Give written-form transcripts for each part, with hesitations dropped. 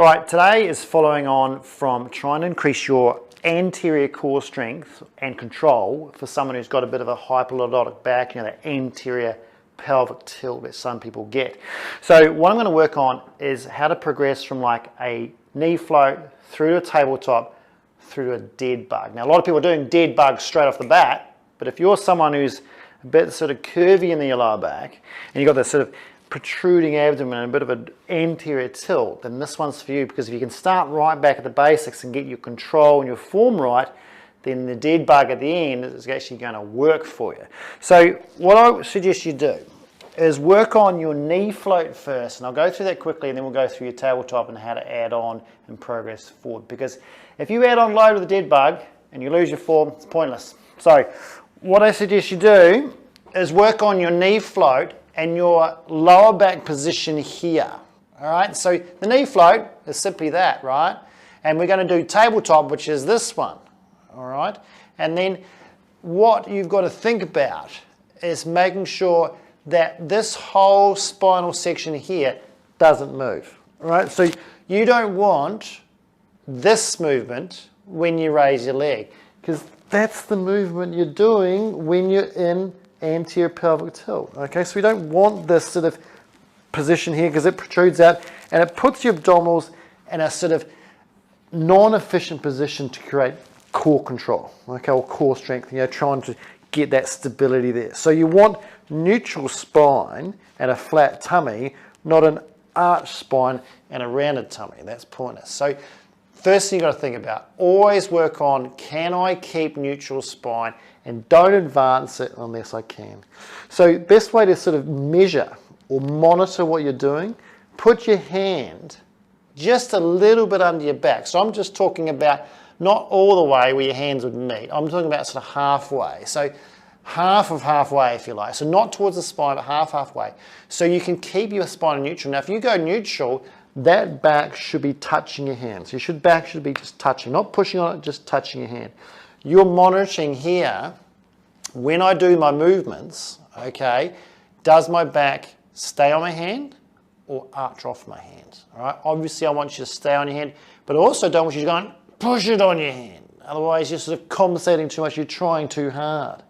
All right, today is following on from trying to increase your anterior core strength and control for someone who's got a bit of a hyperlordotic back, you know, that anterior pelvic tilt that some people get. So what I'm going to work on is how to progress from like a knee float through to a tabletop through to a dead bug. Now, a lot of people are doing dead bugs straight off the bat, but if you're someone who's a bit sort of curvy in the lower back and you've got this sort of protruding abdomen and a bit of an anterior tilt, then this one's for you, because if you can start right back at the basics and get your control and your form right, then the dead bug at the end is actually going to work for you. So what I suggest you do is work on your knee float first, and I'll go through that quickly and then we'll go through your tabletop and how to add on and progress forward, because if you add on low to the dead bug and you lose your form, it's pointless. So what I suggest you do is work on your knee float and your lower back position here. All right, so the knee float is simply that, right? And we're going to do tabletop, which is this one. All right, and then what you've got to think about is making sure that this whole spinal section here doesn't move. All right, so you don't want this movement when you raise your leg, because that's the movement you're doing when you're in anterior pelvic tilt. Okay, so we don't want this sort of position here because it protrudes out and it puts your abdominals in a sort of non-efficient position to create core control, okay, or core strength, you know, trying to get that stability there. So you want neutral spine and a flat tummy, not an arched spine and a rounded tummy. That's pointless. So first thing you've got to think about, always work on, can I keep neutral spine, and don't advance it unless I can. So best way to sort of measure or monitor what you're doing, put your hand just a little bit under your back. So I'm just talking about not all the way where your hands would meet. I'm talking about sort of halfway. So half of halfway, if you like. So not towards the spine, but halfway. So you can keep your spine neutral. Now, if you go neutral, that back should be touching your hand. So your back should be just touching, not pushing on it, just touching your hand. You're monitoring here, when I do my movements, okay, does my back stay on my hand or arch off my hand? All right, obviously I want you to stay on your hand, but I also don't want you to go and push it on your hand. Otherwise you're sort of compensating too much, you're trying too hard.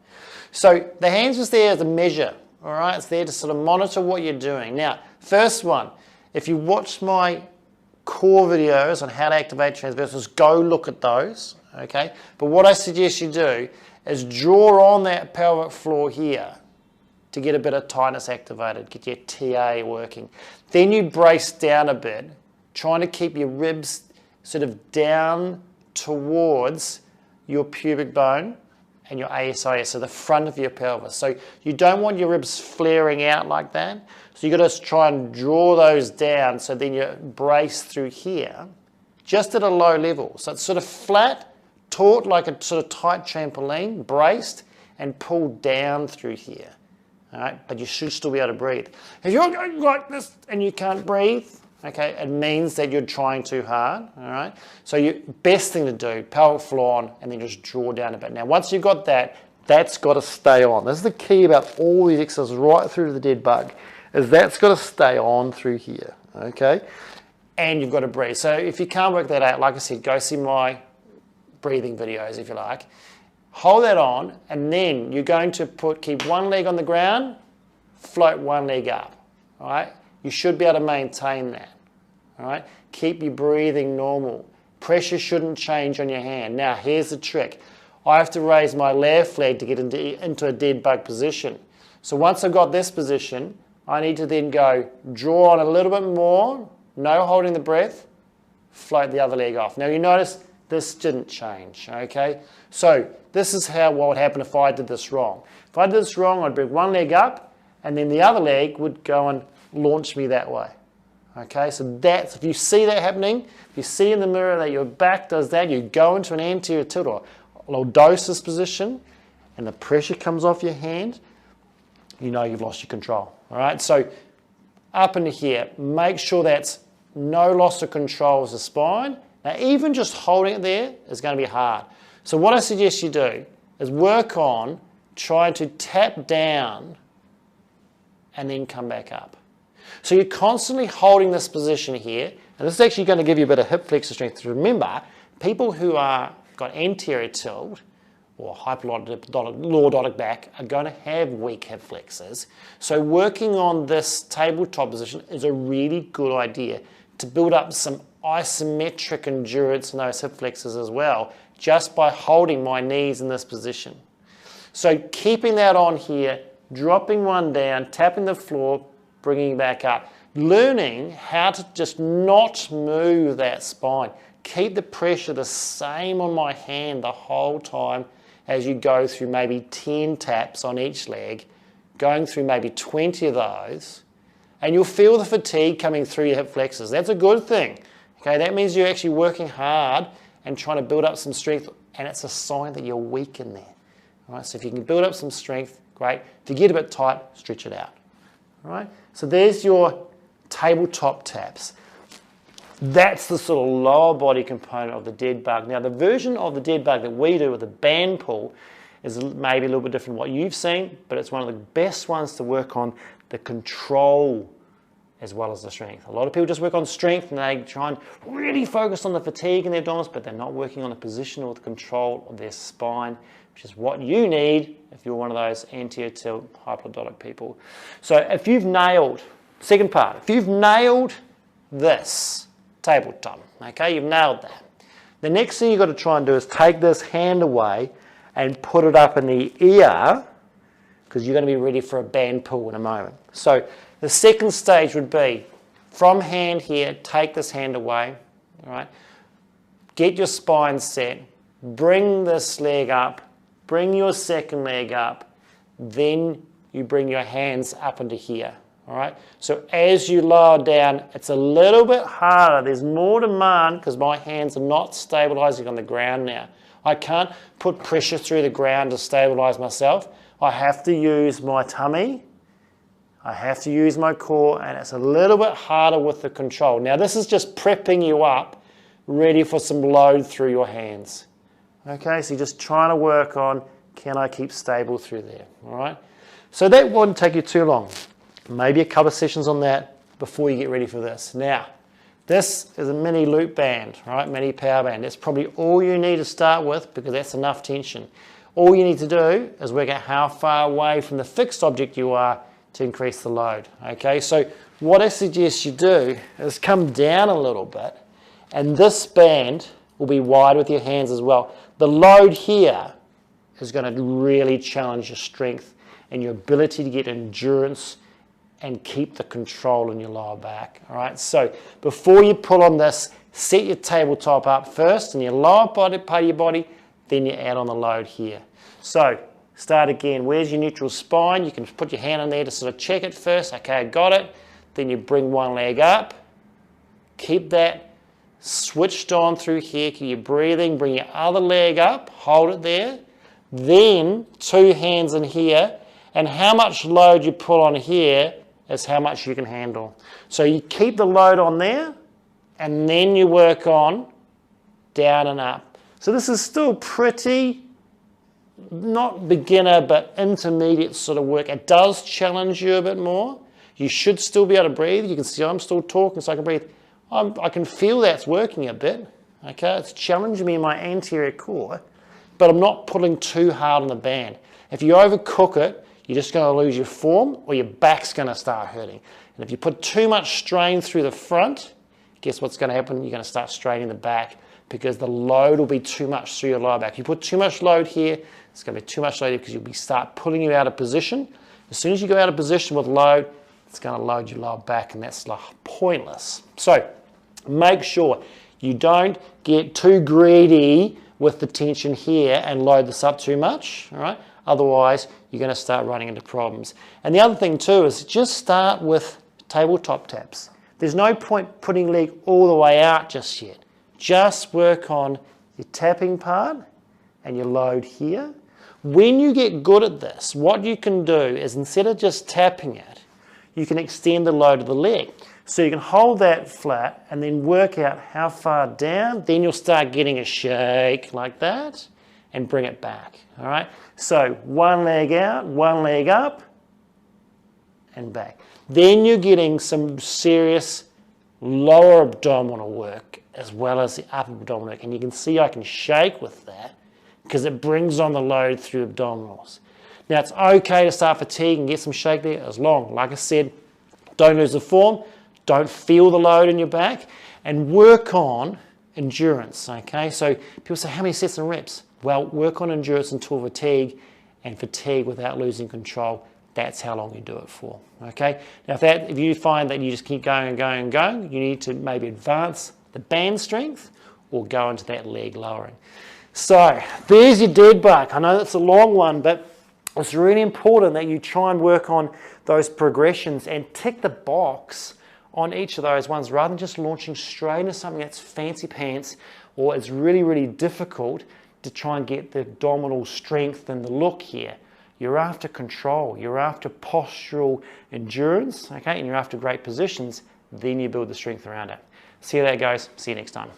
So the hands is there as a measure, all right? It's there to sort of monitor what you're doing. Now, first one, if you watch my core videos on how to activate transversals, go look at those, okay? But what I suggest you do is draw on that pelvic floor here to get a bit of tightness activated, get your TA working. Then you brace down a bit, trying to keep your ribs sort of down towards your pubic bone and your ASIS, so the front of your pelvis. So you don't want your ribs flaring out like that. So you've got to try and draw those down so then you brace through here, just at a low level. So it's sort of flat, taut like a sort of tight trampoline, braced and pulled down through here. All right, but you should still be able to breathe. If you're going like this and you can't breathe, okay, it means that you're trying too hard, all right? So best thing to do, pelvic floor on, and then just draw down a bit. Now, once you've got that, that's got to stay on. This is the key about all these exercises right through to the dead bug, is that's got to stay on through here, okay? And you've got to breathe. So if you can't work that out, like I said, go see my breathing videos if you like. Hold that on, and then you're going to keep one leg on the ground, float one leg up, all right? You should be able to maintain that, all right? Keep your breathing normal. Pressure shouldn't change on your hand. Now, here's the trick. I have to raise my left leg to get into a dead bug position. So once I've got this position, I need to then go draw on a little bit more, no holding the breath, float the other leg off. Now, you notice this didn't change, okay? So this is what would happen if I did this wrong. If I did this wrong, I'd bring one leg up, and then the other leg would go and launch me that way. Okay, so that's, if you see that happening, if you see in the mirror that your back does that, you go into an anterior tilt or lordosis position, and the pressure comes off your hand, you know you've lost your control. All right, so up into here, make sure that's no loss of control of the spine. Now, even just holding it there is going to be hard. So what I suggest you do is work on trying to tap down and then come back up. So you're constantly holding this position here And this is actually going to give you a bit of hip flexor strength. Remember, people who are got anterior tilt or hyperlordotic back are going to have weak hip flexors. So working on this tabletop position is a really good idea to build up some isometric endurance in those hip flexors as well, just by holding my knees in this position. So keeping that on here, dropping one down, tapping the floor, bringing back up, learning how to just not move that spine. Keep the pressure the same on my hand the whole time as you go through maybe 10 taps on each leg, going through maybe 20 of those, and you'll feel the fatigue coming through your hip flexors. That's a good thing. Okay, that means you're actually working hard and trying to build up some strength, and it's a sign that you're weak in there. All right, so if you can build up some strength, great. If you get a bit tight, stretch it out. All right, so there's your tabletop taps. That's the sort of lower body component of the dead bug. Now, the version of the dead bug that we do with the band pull is maybe a little bit different from what you've seen, but it's one of the best ones to work on the control as well as the strength. A lot of people just work on strength and they try and really focus on the fatigue in their abdominals, but they're not working on the position or the control of their spine, which is what you need if you're one of those anterior tilt hyperlordotic people. So if you've nailed, second part, if you've nailed this tabletop, okay, you've nailed that. The next thing you've got to try and do is take this hand away and put it up in the ear, because you're going to be ready for a band pull in a moment. So the second stage would be from hand here, take this hand away, all right? Get your spine set, bring this leg up, bring your second leg up, then you bring your hands up into here, all right? So as you lower down, it's a little bit harder. There's more demand because my hands are not stabilizing on the ground now. I can't put pressure through the ground to stabilize myself. I have to use my tummy, I have to use my core, and it's a little bit harder with the control. Now this is just prepping you up, ready for some load through your hands. Okay, so you're just trying to work on, can I keep stable through there, all right? So that wouldn't take you too long. Maybe a couple of sessions on that before you get ready for this. Now, this is a mini loop band, right? Mini power band. That's probably all you need to start with because that's enough tension. All you need to do is work out how far away from the fixed object you are to increase the load, okay? So what I suggest you do is come down a little bit, and this band will be wide with your hands as well. The load here is going to really challenge your strength and your ability to get endurance and keep the control in your lower back, all right? So before you pull on this, set your tabletop up first in your lower body, part of your body, then you add on the load here. So start again. Where's your neutral spine? You can put your hand on there to sort of check it first. Okay, I got it. Then you bring one leg up. Keep that switched on through here. Keep your breathing. Bring your other leg up. Hold it there. Then two hands in here. And how much load you pull on here is how much you can handle. So you keep the load on there, and then you work on down and up. So this is still pretty, not beginner, but intermediate sort of work. It does challenge you a bit more. You should still be able to breathe. You can see I'm still talking, so I can breathe. I can feel that's working a bit. Okay, it's challenging me in my anterior core, but I'm not pulling too hard on the band. If you overcook it, you're just going to lose your form, or your back's going to start hurting. And if you put too much strain through the front, guess what's going to happen? You're going to start straining the back, because the load will be too much through your lower back. If you put too much load here, it's going to be too much load because you'll start pulling you out of position. As soon as you go out of position with load, it's going to load your lower back, and that's pointless. So make sure you don't get too greedy with the tension here and load this up too much, all right? Otherwise, you're going to start running into problems. And the other thing too is just start with tabletop taps. There's no point putting leg all the way out just yet. Just work on your tapping part and your load here. When you get good at this, what you can do is, instead of just tapping it, you can extend the load of the leg. So you can hold that flat and then work out how far down. Then you'll start getting a shake like that and bring it back, all right? So one leg out, one leg up, and back. Then you're getting some serious lower abdominal work as well as the upper abdominal work. And you can see I can shake with that because it brings on the load through abdominals. Now it's okay to start fatigue and get some shake there as long, like I said, don't lose the form, don't feel the load in your back, and work on endurance, okay? So people say, how many sets and reps? Well, work on endurance until fatigue, and fatigue without losing control. That's how long you do it for, okay? Now, if you find that you just keep going and going and going, you need to maybe advance the band strength or go into that leg lowering. So there's your dead buck. I know that's a long one, but it's really important that you try and work on those progressions and tick the box on each of those ones rather than just launching straight into something that's fancy pants or it's really, really difficult to try and get the abdominal strength and the look here. You're after control, you're after postural endurance, okay, and you're after great positions, then you build the strength around it. See how that goes. See you next time.